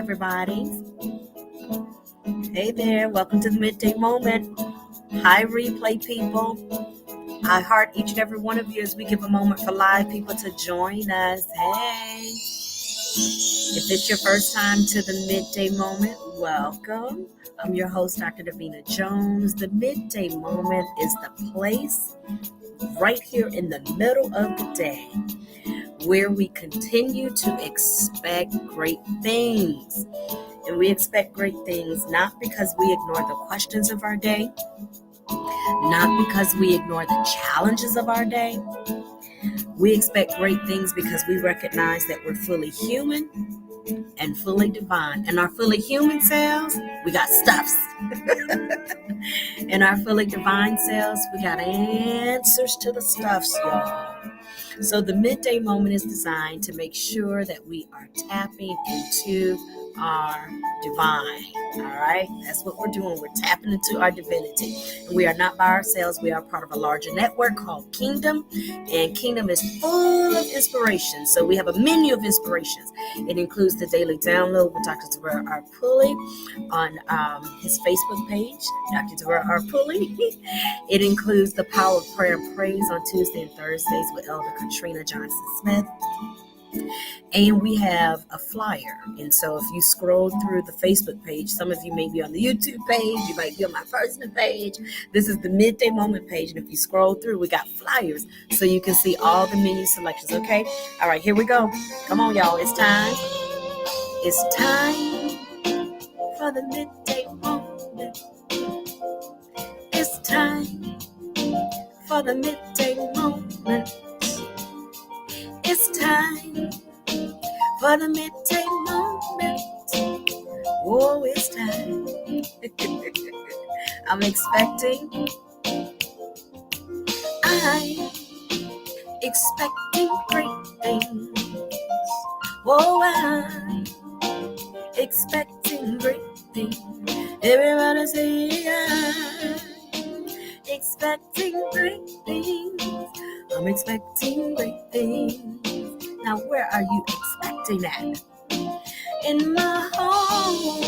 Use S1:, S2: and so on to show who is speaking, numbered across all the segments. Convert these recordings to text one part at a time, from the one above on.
S1: everybody. Hey there, welcome to the Midday Moment. Hi, replay people. I heart each and every one of you as we give a moment for live people to join us. Hey, if it's your first time to the Midday Moment, welcome. I'm your host, Dr. Davina Jones. The Midday Moment is the place right here in the middle of the day where we continue to expect great things. And we expect great things not because we ignore the questions of our day, not because we ignore the challenges of our day. We expect great things because we recognize that we're fully human and fully divine. And our fully human selves, we got stuffs. In our fully divine selves, we got answers to the stuffs, y'all. So the Midday Moment is designed to make sure that we are tapping into our divine. All right, that's what we're doing. We're tapping into our divinity. And we are not by ourselves. We are part of a larger network called Kingdom, and Kingdom is full of inspiration. So we have a menu of inspirations. It includes the daily download with Dr. Pulley on his Facebook page, Dr. Pulley. It includes the Power of Prayer and Praise on Tuesday and Thursdays with Elder Katrina Johnson-Smith. And we have a flyer. And so if you scroll through the Facebook page, some of you may be on the YouTube page, you might be on my personal page. This is the Midday Moment page. And if you scroll through, we got flyers so you can see all the menu selections. Okay. All right, here we go. Come on, y'all. It's time. It's time for the Midday Moment. It's time for the Midday Moment. It's time for the Midday Moment. Oh, it's time. I'm expecting great things. Oh, I'm expecting great things. Everybody say I'm expecting great things. I'm expecting great things. Now, where are you expecting that? In my home,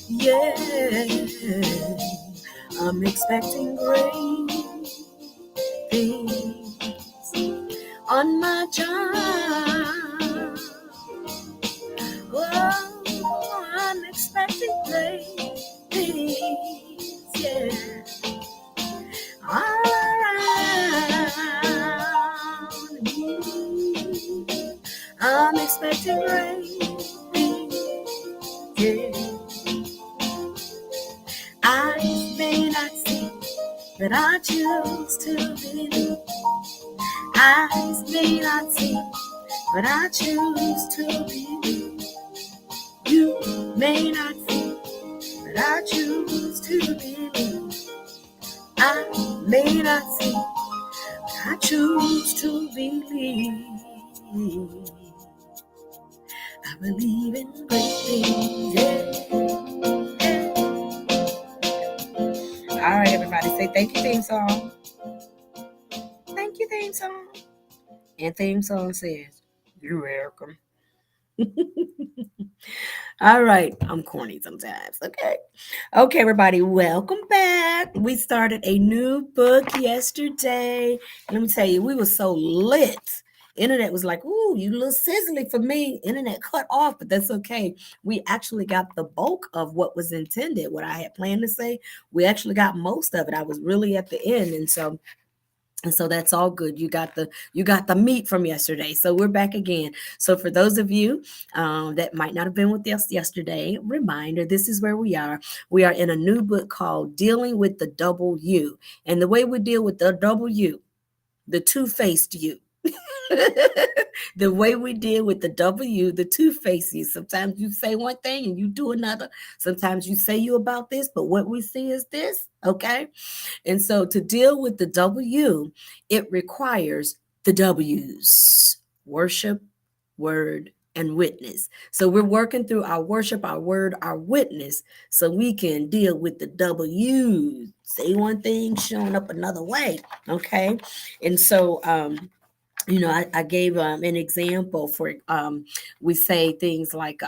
S1: yeah. I'm expecting great things on my job. Oh, I'm expecting great things, yeah. All around me, I'm expecting great things, yeah. I may not see, but I choose to believe. Eyes may not see, but I choose to believe. You may not see, but I choose to believe. I may not see, but I choose to believe. I believe in great things. Yeah. All right, everybody, say thank you, theme song. Thank you, theme song. And theme song says, you're welcome. All right, I'm corny sometimes. Okay, everybody, welcome back. We started a new book yesterday. Let me tell you, we were so lit. Internet was like, ooh, you a little sizzly for me. Internet cut off, but that's okay. We actually got the bulk of what was intended, what I had planned to say. We actually got most of it. I was really at the end, and so that's all good. You got the meat from yesterday. So we're back again. So for those of you that might not have been with us yesterday, reminder, this is where we are. We are in a new book called Dealing with the Double U. And the way we deal with the double U, the two-faced you. The way we deal with the W, the two-faced you. Sometimes you say one thing and you do another. Sometimes you say you about this, but what we see is this. Okay. And so to deal with the W, it requires the W's: worship, word, and witness. So we're working through our worship, our word, our witness, so we can deal with the W's. Say one thing, showing up another way. Okay. And so I gave an example for we say things like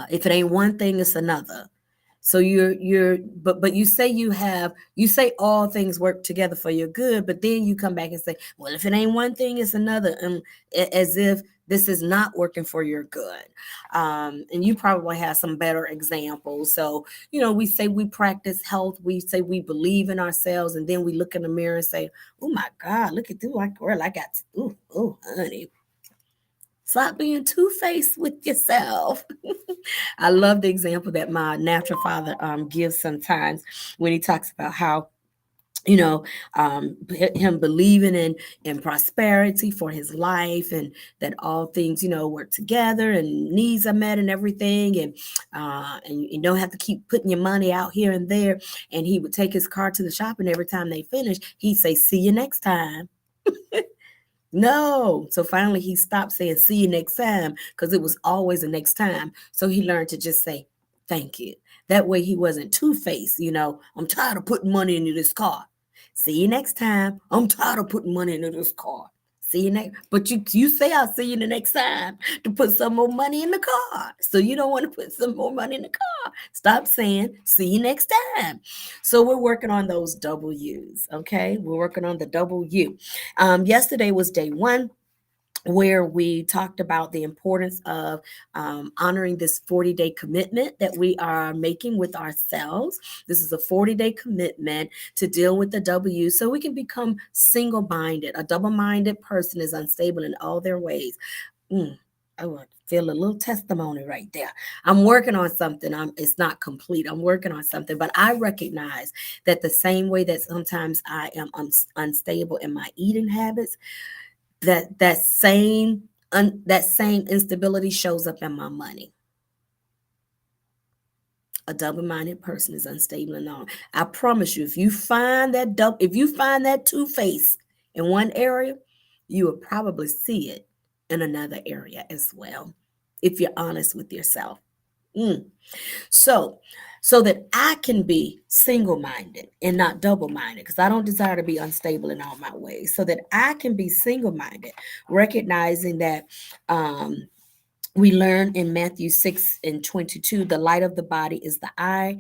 S1: if it ain't one thing, it's another. So but you say all things work together for your good, but then you come back and say, well, if it ain't one thing, it's another, and as if this is not working for your good. And you probably have some better examples. So we say we practice health, we say we believe in ourselves, and then we look in the mirror and say, oh my God, look at you, like girl, I got, oh honey, stop being two-faced with yourself. I love the example that my natural father gives sometimes when he talks about how you know him believing in prosperity for his life, and that all things work together and needs are met and everything, and you don't have to keep putting your money out here and there. And he would take his car to the shop, and every time they finish, he'd say, see you next time. No. So finally he stopped saying see you next time, because it was always the next time. So he learned to just say thank you. That way he wasn't two-faced, I'm tired of putting money into this car. See you next time. I'm tired of putting money into this car. See you next. But you say I'll see you the next time to put some more money in the car. So you don't want to put some more money in the car. Stop saying see you next time. So we're working on those W's. Okay. We're working on the W. Yesterday was day one, where we talked about the importance of honoring this 40-day commitment that we are making with ourselves. This is a 40-day commitment to deal with the W so we can become single-minded. A double-minded person is unstable in all their ways. I want to feel a little testimony right there. I'm working on something. It's not complete. I'm working on something, but I recognize that the same way that sometimes I am unstable in my eating habits, that same instability shows up in my money. A double-minded person is unstable in all. I promise you, if you find that two-face in one area, you will probably see it in another area as well, if you're honest with yourself. So that I can be single-minded and not double-minded, because I don't desire to be unstable in all my ways. So that I can be single-minded, recognizing that we learn in Matthew 6:22, the light of the body is the eye.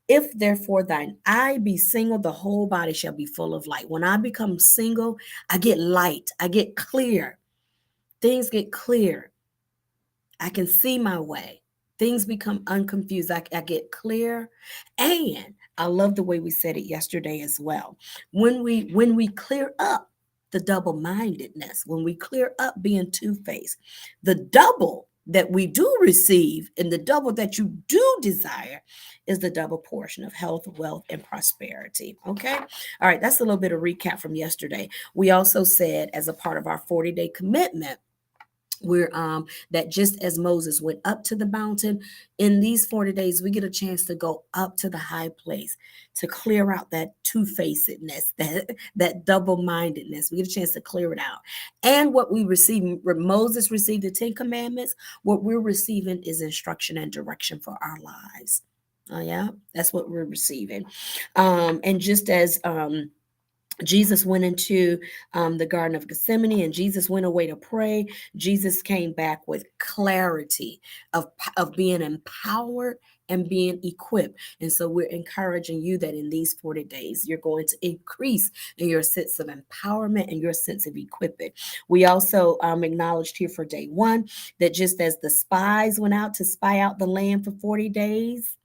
S1: If therefore thine eye be single, the whole body shall be full of light. When I become single, I get light, I get clear. Things get clear. I can see my way. Things become unconfused. I get clear. And I love the way we said it yesterday as well. When we clear up the double-mindedness, when we clear up being two-faced, the double that we do receive and the double that you do desire is the double portion of health, wealth, and prosperity. Okay. All right. That's a little bit of recap from yesterday. We also said, as a part of our 40-day commitment, we're that just as Moses went up to the mountain, in these 40 days we get a chance to go up to the high place, to clear out that two-facedness, that double-mindedness. We get a chance to clear it out. And what we receive, where Moses received the 10 commandments, what we're receiving is instruction and direction for our lives. Oh yeah, that's what we're receiving. And just as Jesus went into the Garden of Gethsemane, and Jesus went away to pray, Jesus came back with clarity of being empowered and being equipped. And so we're encouraging you that in these 40 days, you're going to increase in your sense of empowerment and your sense of equipping. We also acknowledged here for day one that just as the spies went out to spy out the land for 40 days,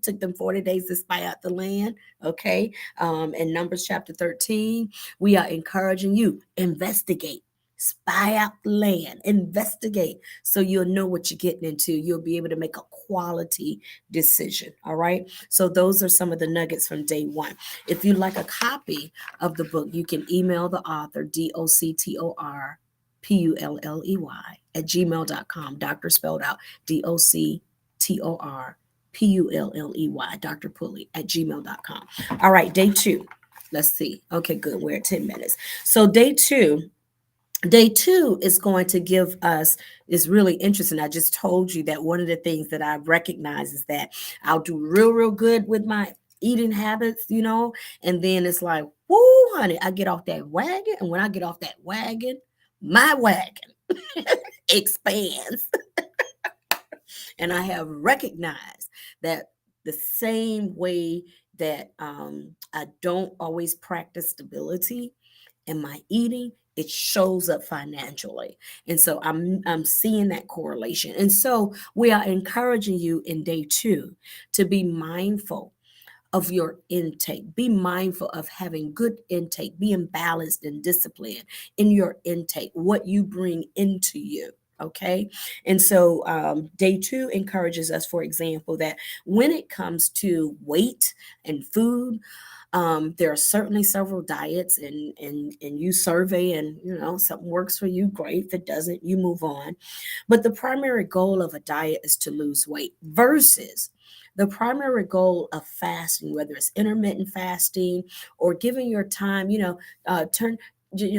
S1: took them 40 days to spy out the land. Okay. In Numbers chapter 13, we are encouraging you, investigate, spy out the land, investigate, so you'll know what you're getting into. You'll be able to make a quality decision. All right. So those are some of the nuggets from day one. If you'd like a copy of the book, you can email the author, doctorpulley at gmail.com. Doctor spelled out doctor Pulley, Dr. Pulley at gmail.com. All right, day two. Let's see. Okay, good. We're at 10 minutes. So day two is going to give us, is really interesting. I just told you that one of the things that I recognize is that I'll do real good with my eating habits, and then it's like, woo, honey, I get off that wagon. And when I get off that wagon, my wagon expands. And I have recognized that the same way that I don't always practice stability in my eating, it shows up financially. And so I'm seeing that correlation. And so we are encouraging you in day 2 to be mindful of your intake. Be mindful of having good intake, being balanced and disciplined in your intake, what you bring into you. Okay. And so day 2 encourages us, for example, that when it comes to weight and food, there are certainly several diets, and you survey, and something works for you, great. If it doesn't, you move on. But the primary goal of a diet is to lose weight versus the primary goal of fasting, whether it's intermittent fasting or giving your time,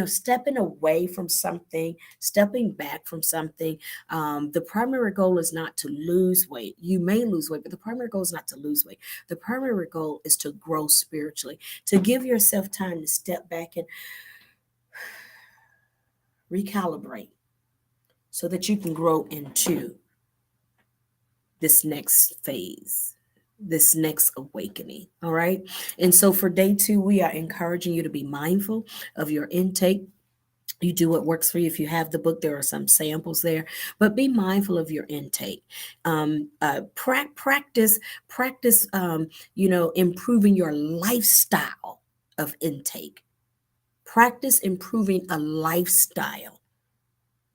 S1: stepping away from something, stepping back from something. The primary goal is not to lose weight. You may lose weight, but the primary goal is not to lose weight. The primary goal is to grow spiritually, to give yourself time to step back and recalibrate so that you can grow into this next phase, this next awakening. All right. And so for day 2, we are encouraging you to be mindful of your intake. You do what works for you. If you have the book, there are some samples there, but be mindful of your intake. Practice, improving your lifestyle of intake. Practice improving a lifestyle.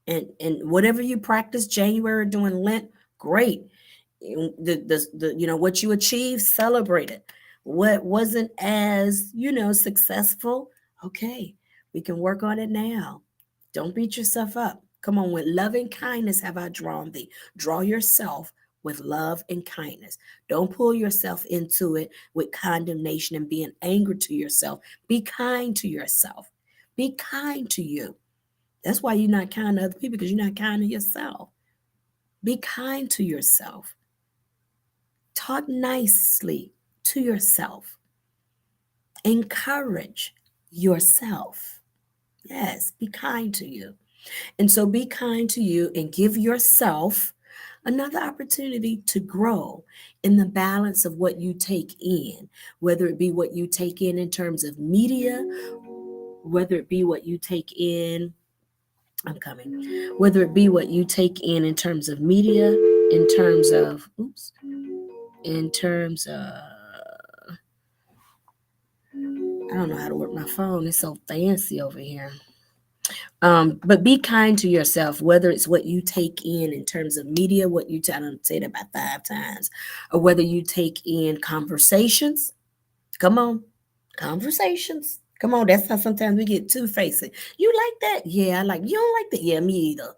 S1: And whatever you practice January doing Lent, great. What you achieved, celebrate it. What wasn't as successful, okay, we can work on it now. Don't beat yourself up. Come on, with loving kindness have I drawn thee. Draw yourself with love and kindness. Don't pull yourself into it with condemnation and being angry to yourself. Be kind to yourself. Be kind to you. That's why you're not kind to other people, because you're not kind to yourself. Be kind to yourself. Talk nicely to yourself. Encourage yourself. Yes, be kind to you. And so be kind to you and give yourself another opportunity to grow in the balance of what you take in, whether it be what you take in terms of media, whether it be what you take in, whether it be what you take in terms of media, in terms of, I don't know how to work my phone. It's so fancy over here. But be kind to yourself, whether it's what you take in terms of media, what you I don't say that about 5 times, or whether you take in conversations. Come on, conversations. Come on, that's how sometimes we get two-faced. You like that? Yeah, I like. You don't like that? Yeah, me either.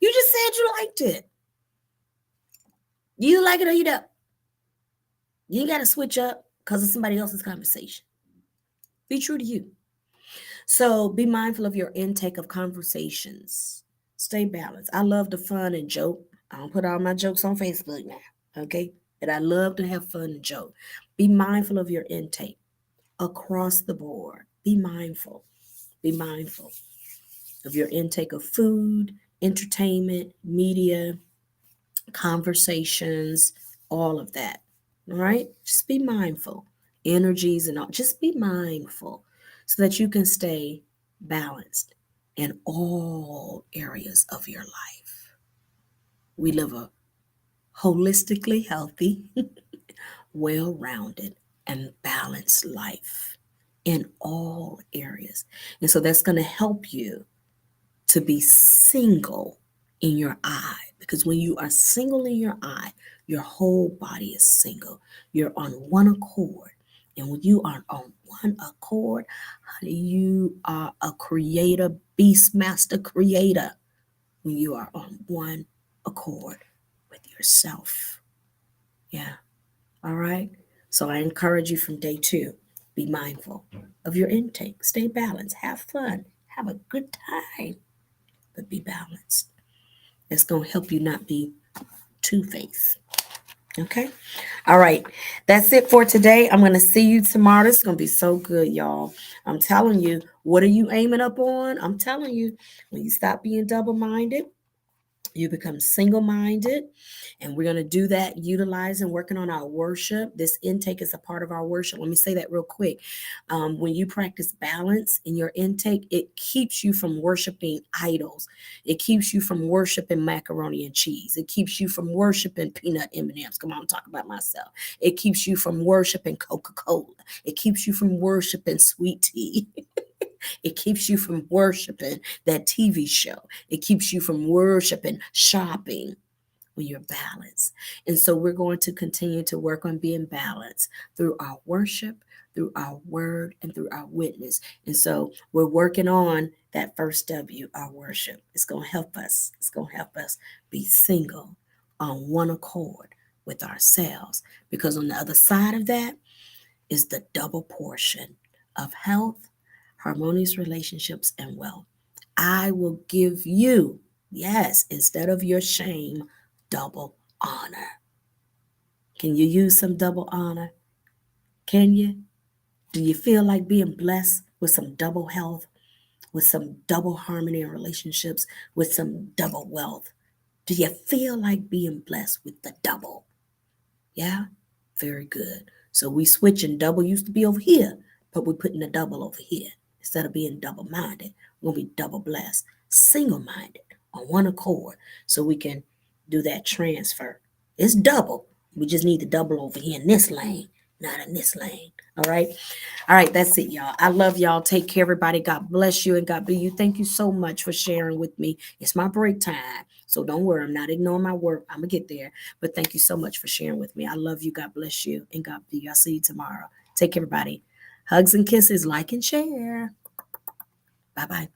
S1: You just said you liked it. You like it or you don't. You ain't got to switch up because of somebody else's conversation. Be true to you. So be mindful of your intake of conversations. Stay balanced. I love the fun and joke. I don't put all my jokes on Facebook now, okay? But I love to have fun and joke. Be mindful of your intake across the board. Be mindful. Be mindful of your intake of food, entertainment, media, conversations, all of that. All right? Just be mindful. Energies and all. Just be mindful so that you can stay balanced in all areas of your life. We live a holistically healthy, well-rounded, and balanced life in all areas. And so that's going to help you to be single in your eye, because when you are single in your eye, your whole body is single. You're on one accord. And when you are on one accord, honey, you are a creator, beast master creator. When you are on one accord with yourself. Yeah. All right. So I encourage you from day 2, be mindful of your intake. Stay balanced. Have fun. Have a good time. But be balanced. That's going to help you not be two-faced. Okay. All right. That's it for today. I'm going to see you tomorrow. This is going to be so good, y'all. I'm telling you, what are you aiming up on? I'm telling you, when you stop being double minded, you become single minded. And we're going to do that utilizing, working on our worship. This intake is a part of our worship. Let me say that real quick. When you practice balance in your intake, it keeps you from worshiping idols. It keeps you from worshiping macaroni and cheese. It keeps you from worshiping peanut M&Ms. Come on, talk about myself. It keeps you from worshiping Coca-Cola. It keeps you from worshiping sweet tea. It keeps you from worshiping that TV show. It keeps you from worshiping shopping when you're balanced. And so we're going to continue to work on being balanced through our worship, through our word, and through our witness. And so we're working on that first W, our worship. It's going to help us. It's going to help us be single on one accord with ourselves. Because on the other side of that is the double portion of health, harmonious relationships, and wealth. I will give you, yes, instead of your shame, double honor. Can you use some double honor? Can you? Do you feel like being blessed with some double health, with some double harmony in relationships, with some double wealth? Do you feel like being blessed with the double? Yeah? Very good. So we switching. Double used to be over here, but we're putting the double over here. Instead of being double minded, we're going to be double blessed, single minded, on one accord, so we can do that transfer. It's double. We just need the double over here in this lane, not in this lane. All right. All right. That's it, y'all. I love y'all. Take care, everybody. God bless you and God be you. Thank you so much for sharing with me. It's my break time. So don't worry. I'm not ignoring my work. I'm going to get there. But thank you so much for sharing with me. I love you. God bless you. And God be you. I'll see you tomorrow. Take care, everybody. Hugs and kisses. Like and share. Bye bye.